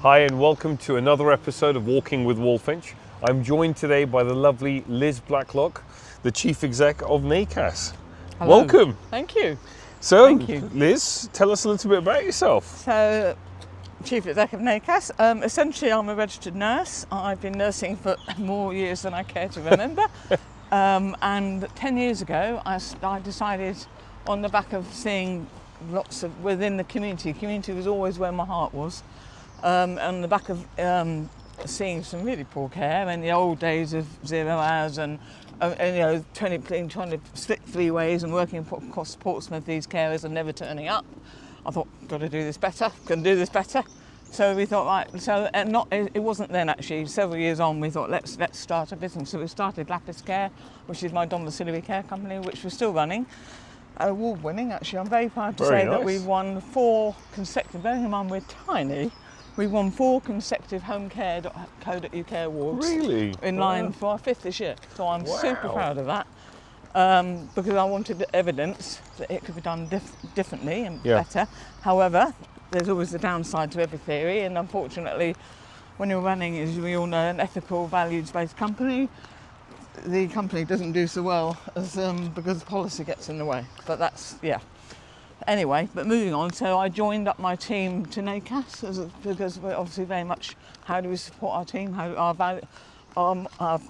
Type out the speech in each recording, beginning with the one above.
Hi and welcome to another episode of Walking with Walfinch. I'm joined today by the lovely Liz Blacklock, the Chief Exec of NAS. Hello. Welcome. Thank you. So, Thank you. Liz, tell us a little bit about yourself. So, Chief Exec of NAS. Essentially, I'm a registered nurse. I've been nursing for more years than I care to remember. And 10 years ago, I decided, on the back of seeing lots of within the community was always where my heart was. On the back of seeing some really poor care in the old days of 0 hours and 20 trying to split three ways and working across Portsmouth, these carers are never turning up. I thought, got to do this better, can do this better. So we thought, right, so it wasn't then actually, several years on we thought let's start a business. So we started Lapis Care, which is my domiciliary care company, which we're still running. Award winning actually. I'm very proud to say that we've won 4 consecutive, bearing in mind we're tiny, we've won 4 consecutive homecare.co.uk awards. Really? In line for our 5th this year. So I'm super proud of that. Because I wanted evidence that it could be done differently and better. However, there's always the downside to every theory, and unfortunately, when you're running, as we all know, an ethical, values-based company, the company doesn't do so well as because policy gets in the way. But that's Anyway, but moving on, so I joined up my team to NAS because we're obviously very much how do we support our team, how our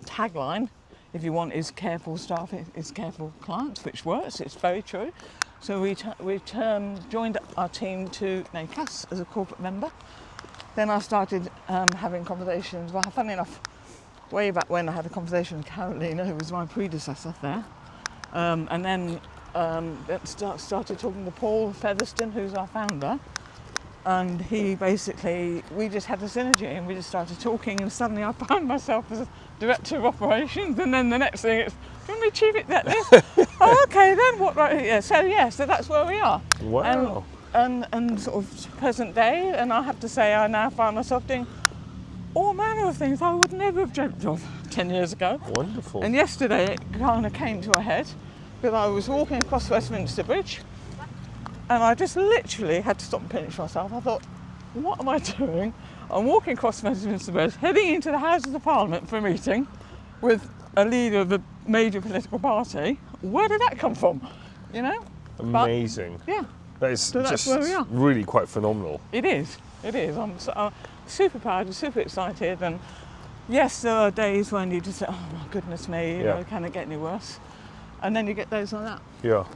tagline, if you want, is careful staff, is careful clients, which works, it's very true. So we joined our team to NAS as a corporate member. Then I started having conversations, well, funny enough, way back when I had a conversation with Carolina, who was my predecessor there, and then started talking to Paul Featherston, who's our founder, and he we just had a synergy and we just started talking, and suddenly I found myself as a director of operations, and then the next thing it's, do you want me to achieve it that this? Oh, okay then, what, right, yeah, so that's where we are. Wow. And sort of present day, and I have to say I now find myself doing all manner of things I would never have dreamt of 10 years ago. Wonderful. And yesterday it kind of came to a head because I was walking across Westminster Bridge and I just literally had to stop and pinch myself. I thought, what am I doing? I'm walking across Westminster Bridge, heading into the Houses of Parliament for a meeting with a leader of a major political party. Where did that come from? You know? Amazing. But, yeah. That is just really quite phenomenal. It is. I'm super proud and super excited, and yes, there are days when you just say, oh my goodness me, you know, can it get any worse? And then you get days like that. Yeah.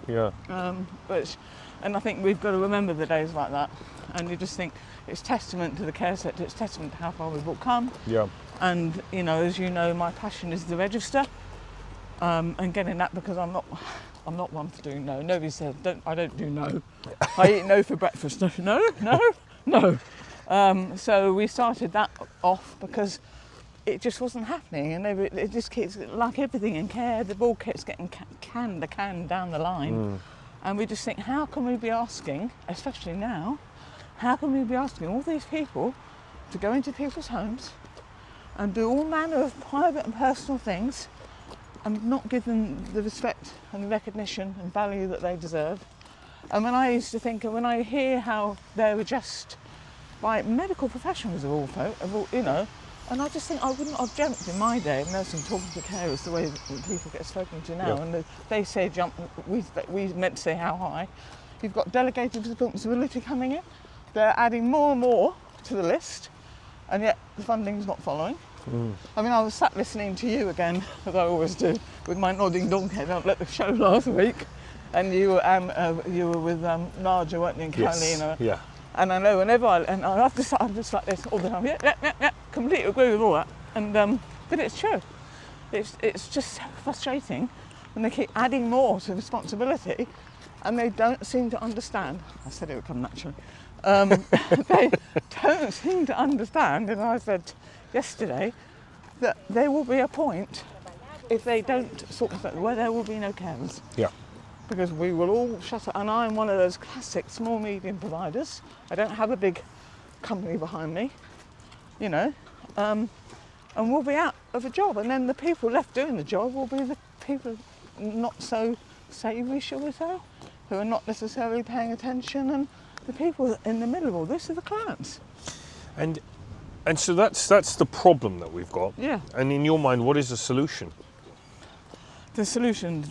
And I think we've got to remember the days like that, and you just think it's testament to the care sector, it's testament to how far we've all come. Yeah. And as you know, my passion is the register, and getting that, because I'm not one for doing no. Nobody said I don't do no. I eat no for breakfast. No. So we started that off because it just wasn't happening, and it just keeps, like everything in care, the ball keeps getting the can down the line, and we just think, how can we be asking, especially now, how can we be asking all these people to go into people's homes and do all manner of private and personal things and not give them the respect and the recognition and value that they deserve? And when I used to think, and when I hear how they were just by medical professionals of all folk, and I just think I wouldn't have dreamt in my day of nursing talking to carers the way that people get spoken to now. And they say jump, we meant to say how high. You've got delegated responsibility coming in. They're adding more and more to the list, and yet the funding's not following. I mean, I was sat listening to you again, as I always do, with my nodding dog head up at the show last week, and you were with Naja, weren't you, and Carolina? Yes. Yeah. And I know whenever I'm just like this all the time. Yeah, completely agree with all that. And but it's true. It's just so frustrating when they keep adding more to responsibility, and they don't seem to understand. I said it would come naturally. They don't seem to understand, and I said yesterday that there will be a point if they don't sort of where there will be no carers. Yeah. Because we will all shut up, and I'm one of those classic small medium providers. I don't have a big company behind me, and we'll be out of a job, and then the people left doing the job will be the people not so savoury, shall we say, who are not necessarily paying attention, and the people in the middle of all this are the clients. And so that's the problem that we've got. Yeah. And in your mind, what is the solution? The solution's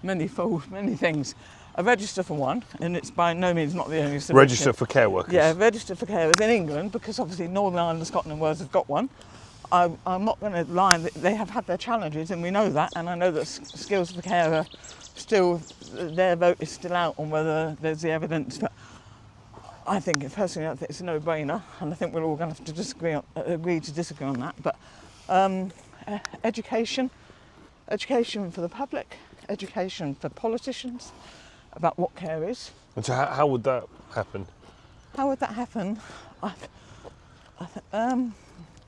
manyfold, many things. A register for one, and it's by no means not the only solution. Register for care workers. Yeah, register for carers in England, because obviously Northern Ireland and Scotland and Wales have got one. I'm not going to lie, they have had their challenges, and we know that, and I know that skills for carer still, their vote is still out on whether there's the evidence, but I think personally it's a no-brainer, and I think we're all going to have to agree to disagree on that. But education for the public, education for politicians about what care is. And so how would that happen? How would that happen?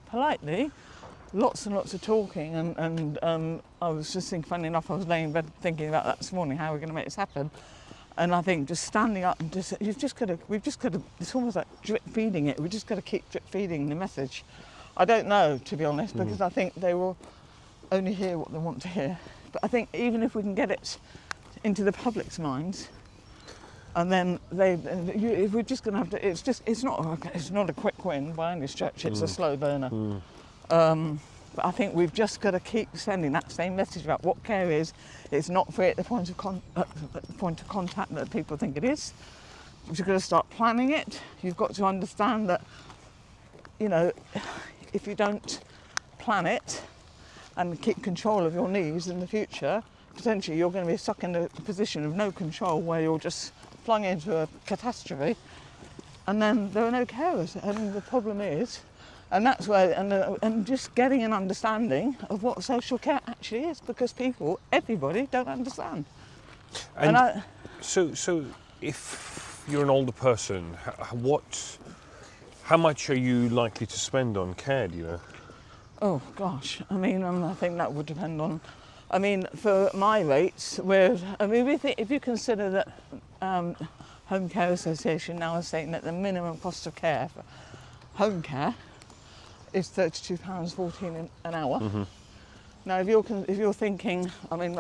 Politely, lots and lots of talking, and I was just thinking, funny enough, I was laying in bed thinking about that this morning, how we're going to make this happen. And I think just standing up and we've just got to, it's almost like drip feeding it. We've just got to keep drip feeding the message. I don't know, to be honest, because I think they will only hear what they want to hear. But I think even if we can get it into the public's minds, and then we're just going to have to. It's not a quick win by any stretch. It's a slow burner. But I think we've just got to keep sending that same message about what care is. It's not free at the point of contact that people think it is. You've got to start planning it. You've got to understand that, you know, if you don't plan it and keep control of your needs in the future, potentially you're going to be stuck in a position of no control where you're just flung into a catastrophe, and then there are no carers. And the problem is, and that's where, and just getting an understanding of what social care actually is, because everybody don't understand. And so if you're an older person, how much are you likely to spend on care, do you know? Oh gosh, I mean, I think that would depend on, I mean, for my rates, if you consider that Home Care Association now is saying that the minimum cost of care for home care is £32.14 an hour. Mm-hmm. Now, if you're thinking, I mean,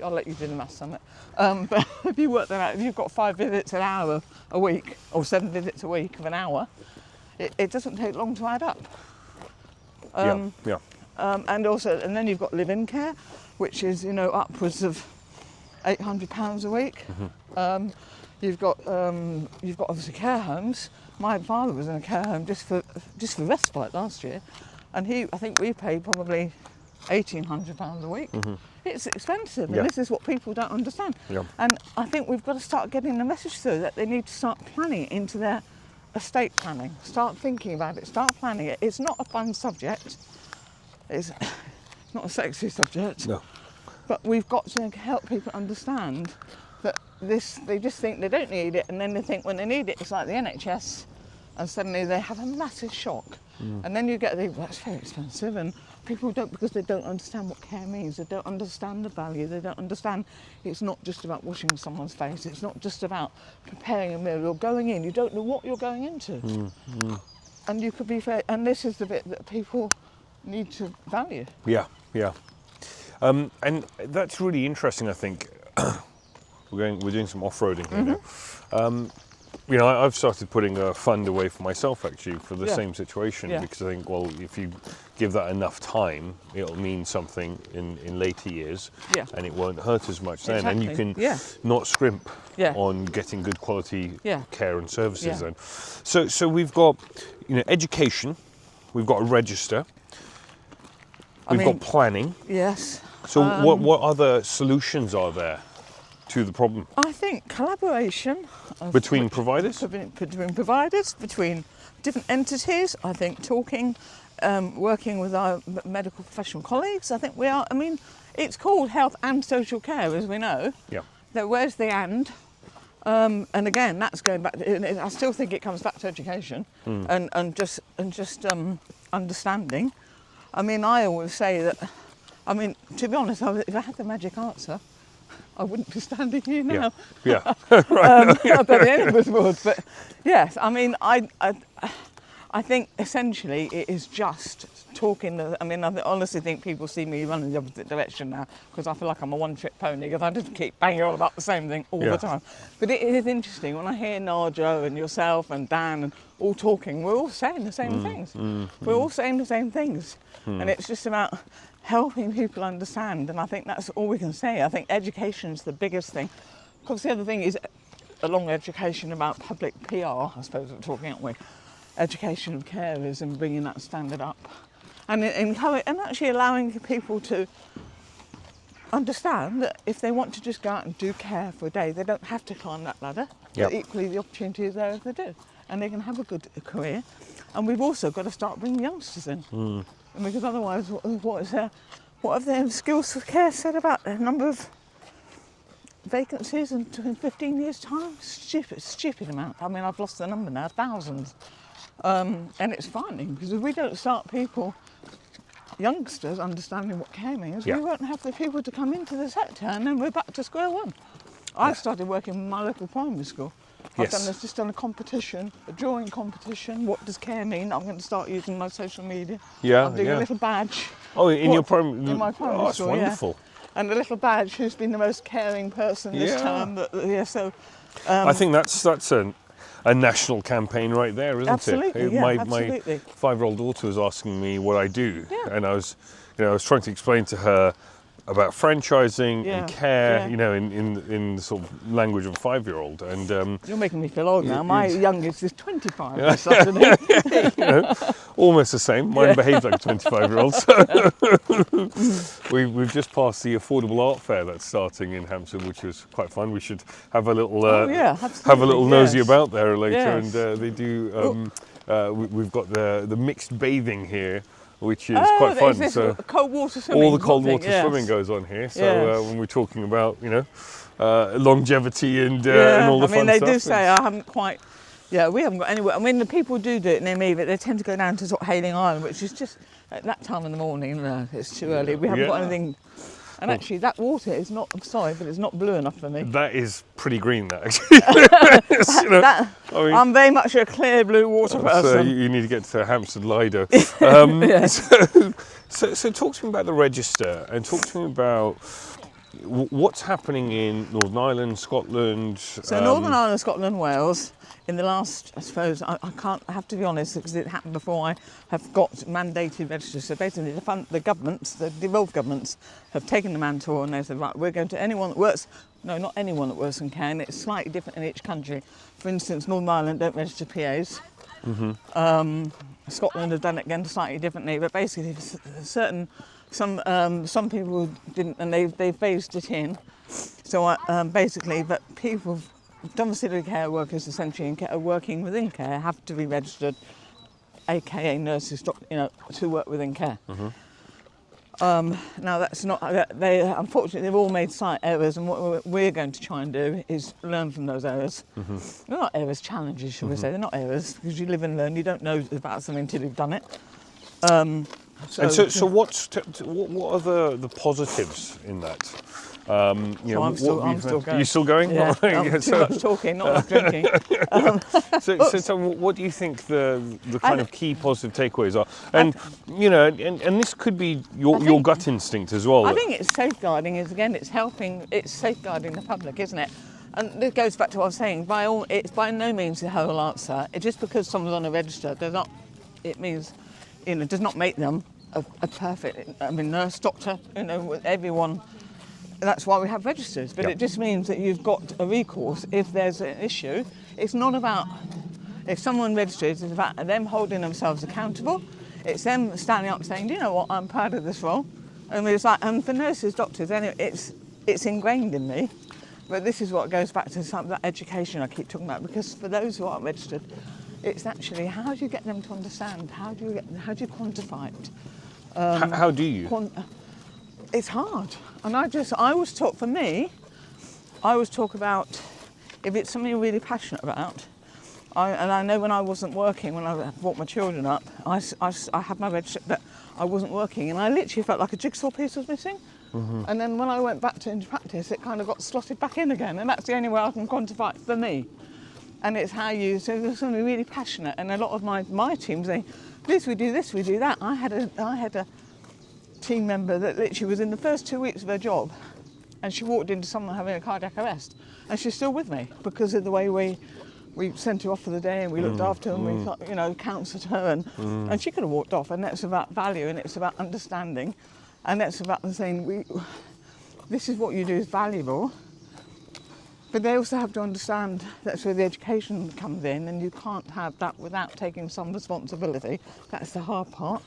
I'll let you do the maths on it, but if you work that out, if you've got 5 visits an hour a week, or 7 visits a week of an hour, it doesn't take long to add up. And then you've got live-in care, which is, you know, upwards of £800 a week. Mm-hmm. You've got obviously care homes. My father was in a care home just for respite last year, and I think we paid probably £1,800 a week. Mm-hmm. It's expensive, and this is what people don't understand. Yeah. And I think we've got to start getting the message through that they need to start planning it into their estate planning. Start thinking about it. Start planning it. It's not a fun subject. It's not a sexy subject. No. But we've got to help people understand that they just think they don't need it, and then they think when they need it, it's like the NHS, and suddenly they have a massive shock. And then you get that's very expensive, and people don't, because they don't understand what care means. They don't understand the value. They don't understand it's not just about washing someone's face. It's not just about preparing a meal. You're going in. You don't know what you're going into. And you could be fair. And this is the bit that people need to value. Yeah. And that's really interesting, I think. We're doing some off-roading here now. You know, I've started putting a fund away for myself, actually, for the same situation, because I think, well, if you give that enough time, it'll mean something in later years, and it won't hurt as much then, and you can not scrimp on getting good quality care and services then. So we've got, you know, education, we've got a register, we've got planning. Yes. So what other solutions are there to the problem? I think collaboration between providers, between different entities. I think talking, working with our medical professional colleagues. I think we are. I mean, it's called health and social care, as we know. Yeah. So where's the and? And again, that's going back. I still think it comes back to education and just understanding. I mean, I always say that. I mean, to be honest, if I had the magic answer, I wouldn't be standing here now. Yeah. Right. I don't think any of us would, but yes, I mean, I think essentially it is just talking. I mean, I honestly think people see me running the opposite direction now because I feel like I'm a one-trick pony because I just keep banging on about the same thing all the time. But it is interesting when I hear Narja and yourself and Dan and all talking, we're all saying the same things. We're all saying the same things. And it's just about helping people understand, and I think that's all we can say. I think education's the biggest thing. Because the other thing is, along education about public PR, I suppose we're talking, aren't we? Education of carers and bringing that standard up. And actually allowing people to understand that if they want to just go out and do care for a day, they don't have to climb that ladder. But equally, the opportunity is there if they do. And they can have a good career. And we've also got to start bringing youngsters in. Because otherwise, what have the skills for care said about the number of vacancies in 15 years' time? Stupid amount. I mean, I've lost the number now, thousands. And it's frightening because if we don't start youngsters understanding what care means, we won't have the people to come into the sector, and then we're back to square one. I started working in my local primary school. I've just done a competition, a drawing competition. What does care mean? I'm going to start using my social media. I'm doing a little badge. Oh, in my primary school, that's wonderful. And a little badge who's been the most caring person this term. I think that's a national campaign right there, isn't absolutely, it? Yeah, my absolutely. 5-year-old daughter was asking me what I do, and I was trying to explain to her about franchising and care, in the sort of language of a 5-year-old. And you're making me feel old now. My youngest is 25 this afternoon. Almost the same. Mine behaves like a 25-year-old. So we've just passed the affordable art fair that's starting in Hampstead, which was quite fun. We should have a little nosy about there later. And they do. We've got the mixed bathing here, which is quite fun. So cold water swimming. All the cold water swimming goes on here. So when we're talking about longevity and all the fun stuff. I mean, they do say I haven't quite. Yeah, we haven't got anywhere. I mean, the people do it near me, but they tend to go down to sort of Hayling Island, which is just at that time in the morning. It's too early. We haven't got anything. And actually, that water is not. I'm sorry, but it's not blue enough for me. That is pretty green, that actually. I'm very much a clear blue water person. So you need to get to Hampstead Lido. So talk to me about the register and talk to me about what's happening in Northern Ireland, Scotland. So Northern Ireland, Scotland, Wales. In the last, I suppose, I have to be honest, because it happened before I have got mandated registers. So basically, the governments, the devolved governments, have taken the mantle and they said, right, we're going to anyone that works. No, not anyone that works in care. And it's slightly different in each country. For instance, Northern Ireland don't register PAs. Scotland have done it again slightly differently, but basically, some people didn't, and they phased it in. So basically, but people. Domiciliary care workers essentially are working within care have to be registered, aka nurses, to work within care. Now that's not. Unfortunately, they've all made slight errors, and what we're going to try and do is learn from those errors. They're not errors, challenges, shall we say? They're not errors because you live and learn. You don't know about something until you've done it. So what are the positives in that? I'm still going. You still going? Yeah, too much talking, not enough drinking. So tell me, what do you think the kind of key positive takeaways are? And and this could be your gut instinct as well. I think it's safeguarding. It's safeguarding the public, isn't it? And it goes back to what I was saying. It's by no means the whole answer. Just because someone's on a register does not make them a perfect. I mean, nurse, doctor, everyone. That's why we have registers, but it just means that you've got a recourse if there's an issue. It's not about if someone registers, it's about them holding themselves accountable. It's them standing up saying, do you know what, I'm proud of this role. And it's like, and for nurses, doctors, anyway, it's ingrained in me. But this is what goes back to some of that education I keep talking about, because for those who aren't registered, it's actually how do you get them to understand? How do you quantify it? How do you? It's hard. And I always talk about if it's something you're really passionate about. I know when I wasn't working, when I brought my children up, I had my register, but I wasn't working, and I literally felt like a jigsaw piece was missing. And then when I went back into practice, it kind of got slotted back in again, and that's the only way I can quantify it for me. And it's so there's something really passionate, and a lot of my teams, Liz, we do this, we do that. I had a team member that literally was in the first 2 weeks of her job, and she walked into someone having a cardiac arrest, and she's still with me because of the way we sent her off for the day, and we looked after her, and we counselled her, and she could have walked off. And that's about value, and it's about understanding, and that's about saying this is what you do is valuable. But they also have to understand that's where the education comes in, and you can't have that without taking some responsibility. That's the hard part,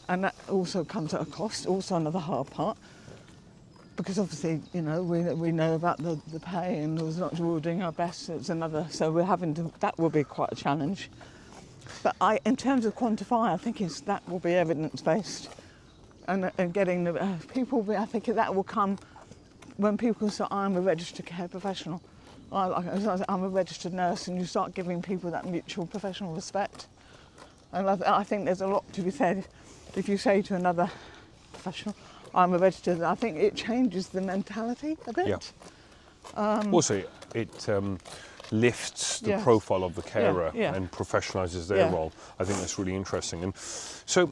and that also comes at a cost. Also another hard part, because obviously, we know about the pay, and we're doing our best. It's another, so we're having to. That will be quite a challenge. But in terms of quantify, I think that will be evidence based, and getting the people. I think that will come when people say, I'm a registered care professional. I'm a registered nurse, and you start giving people that mutual professional respect. And I think there's a lot to be said if you say to another professional, I'm a registered, I think it changes the mentality a bit. Yeah. Also, it lifts the profile of the carer and professionalises their role. I think that's really interesting. And so,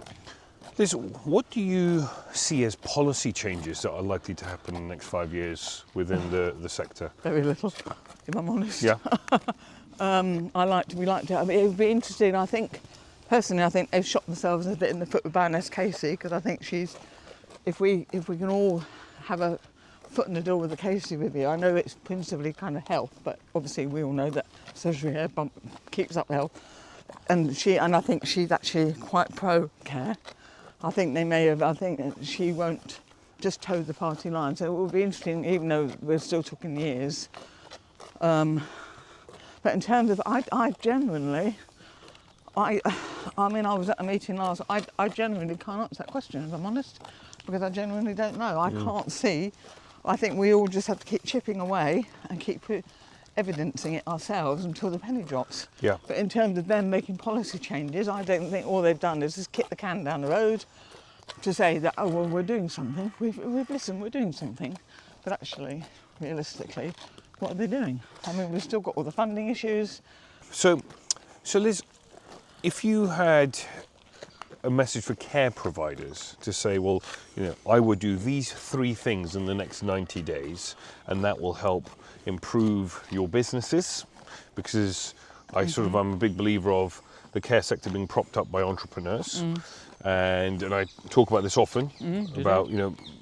Liz, what do you see as policy changes that are likely to happen in the next 5 years within the sector? Very little, if I'm honest. Yeah. We like to. I mean, it would be interesting. I think, personally, they've shot themselves a bit in the foot with Baroness Casey, because I think if we can all have a foot in the door with the Casey review, I know it's principally kind of health, but obviously we all know that surgery hair bump keeps up health, and I think she's actually quite pro care. I think she won't just toe the party line. So it will be interesting, even though we're still talking years. But in terms of, I genuinely, I was at a meeting last, I genuinely can't answer that question, if I'm honest, because I genuinely don't know. I can't see. I think we all just have to keep chipping away and keep evidencing it ourselves until the penny drops. Yeah. But in terms of them making policy changes, I don't think all they've done is just kick the can down the road to say that, oh, well, we're doing something. We've listened, we're doing something. But actually, realistically, what are they doing? I mean, we've still got all the funding issues. So Liz, if you had a message for care providers to say, well, I would do these 3 things in the next 90 days, and that will help improve your businesses, because I'm a big believer of the care sector being propped up by entrepreneurs, and I talk about this often about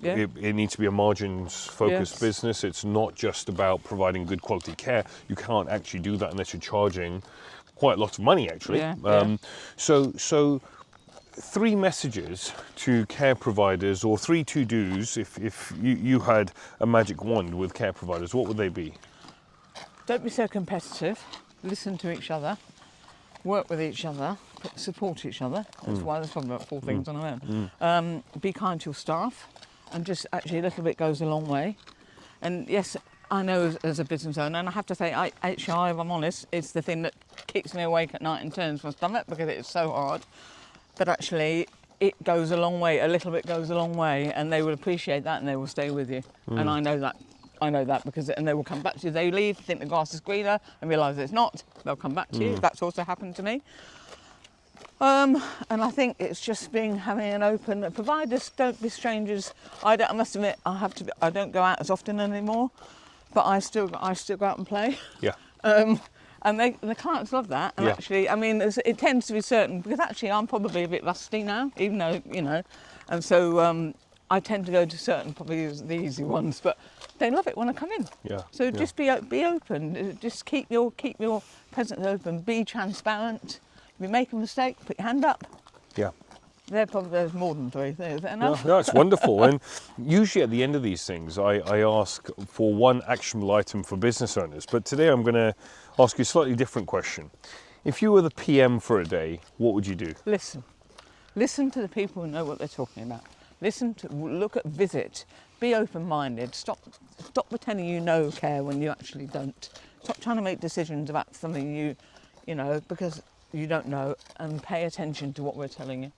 it needs to be a margins focused business. It's not just about providing good quality care. You can't actually do that unless you're charging quite a lot of money, actually. So 3 messages to care providers, or 3 to-dos, if you had a magic wand with care providers, what would they be? Don't be so competitive. Listen to each other. Work with each other. Support each other. That's why there's probably about 4 things on our own. Be kind to your staff, and just actually a little bit goes a long way. And yes, I know as a business owner, and I have to say, HI, if I'm honest, it's the thing that keeps me awake at night and turns my stomach, because it's so hard. But actually, it goes a long way. A little bit goes a long way, and they will appreciate that, and they will stay with you. And I know that. And they will come back to you. They leave, think the grass is greener, and realise it's not. They'll come back to you. That's also happened to me. And I think it's just having an open. Providers, don't be strangers. I must admit, I don't go out as often anymore, but I still go out and play. Yeah. And the clients love that. And actually, I mean, it tends to be certain, because actually I'm probably a bit rusty now, even though, and so I tend to go to certain, probably the easy ones, but they love it when I come in. Yeah. So just be open. Just keep your presence open. Be transparent. If you make a mistake, put your hand up. Yeah. There's more than 3. Is that enough? No, it's wonderful. And usually at the end of these things, I ask for one actionable item for business owners. But today I'm going to ask you a slightly different question. If you were the PM for a day, what would you do? Listen. Listen to the people who know what they're talking about. Visit. Be open-minded. Stop pretending you know care when you actually don't. Stop trying to make decisions about something you because you don't know, and pay attention to what we're telling you.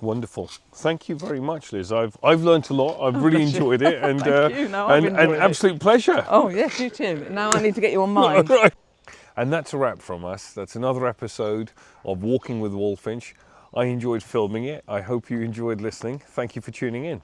Wonderful. Thank you very much, Liz. I've learnt a lot. I've really enjoyed it, and Thank you. No, I've enjoyed an absolute pleasure. Oh yes, you too. Now I need to get you on mine. Right. And that's a wrap from us. That's another episode of Walking with Walfinch. I enjoyed filming it. I hope you enjoyed listening. Thank you for tuning in.